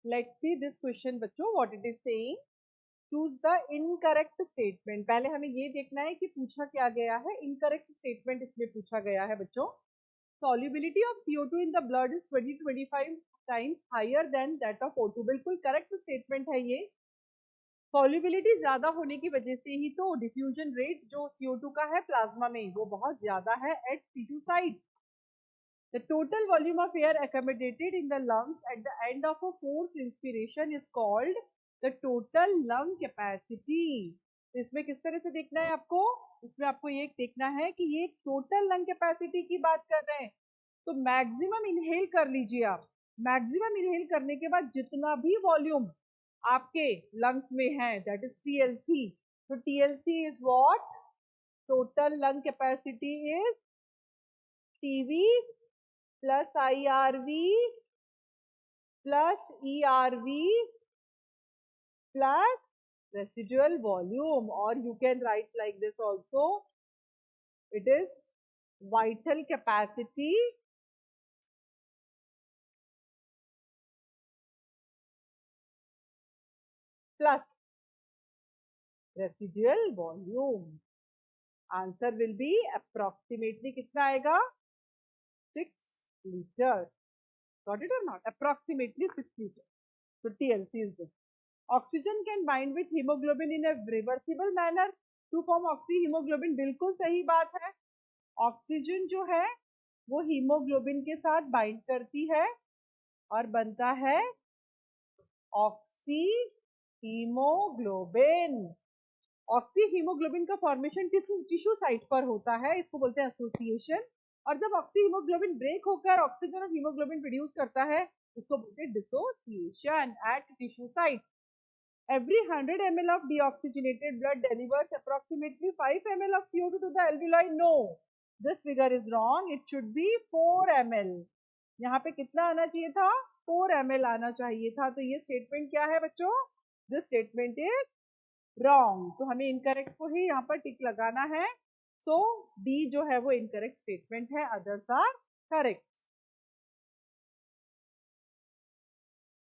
Let's see this question बच्चों, what it is saying. Choose the incorrect statement. पहले हमें ये देखना है कि पूछा क्या गया है. Incorrect statement इसमें पूछा गया है बच्चों. Solubility of CO2 in the blood is 20 to 25 times higher than that of O2. बिल्कुल correct statement है ये. Solubility ज्यादा होने की वजह से ही तो diffusion rate जो CO2 का है प्लाज्मा में वो बहुत ज्यादा है at C2 site. The total volume of air accommodated in the lungs at the end of a forced inspiration is called the total lung capacity. इसमें किस तरह से देखना है आपको? इसमें आपको ये देखना है कि ये टोटल लंग कैपेसिटी की बात कर रहे हैं. तो मैक्सिमम इनहेल कर लीजिए आप. मैक्सिमम इनहेल करने के बाद जितना भी वॉल्यूम आपके लंग्स में है, दैट इज TLC. तो TLC is what? Total lung capacity is TV plus IRV plus ERV plus residual volume, or you can write like this also. It is vital capacity plus residual volume. Answer will be approximately कितना आएगा? 6 liters. Got it or not? Approximately 6 liters. So TLC is this. Oxygen can bind with hemoglobin in a reversible manner to form oxyhemoglobin. बिल्कुल सही बात है. Oxygen जो है वो haemoglobin के साथ बाइंड करती है और बनता है ऑक्सी हीमोग्लोबिन. ऑक्सी हीमोग्लोबिन का फॉर्मेशन टिश्यू साइट पर होता है, इसको बोलते हैं एसोसिएशन. और जब ऑक्सी हीमोग्लोबिन ब्रेक होकर ऑक्सीजन और हीमोग्लोबिन प्रोड्यूस करता है उसको बोलते हैं dissociation at tissue site. Every 100 ml of deoxygenated blood delivers approximately 5 ml of CO2 to the alveoli. No, this figure is wrong. It should be 4 ml. यहाँ पे कितना आना चाहिए था? 4 ml आना चाहिए था. तो ये स्टेटमेंट क्या है बच्चों? This statement is wrong. तो हमें इनकरेक्ट को ही यहाँ पर टिक लगाना है. So D जो है वो इनकरेक्ट स्टेटमेंट है, others are correct.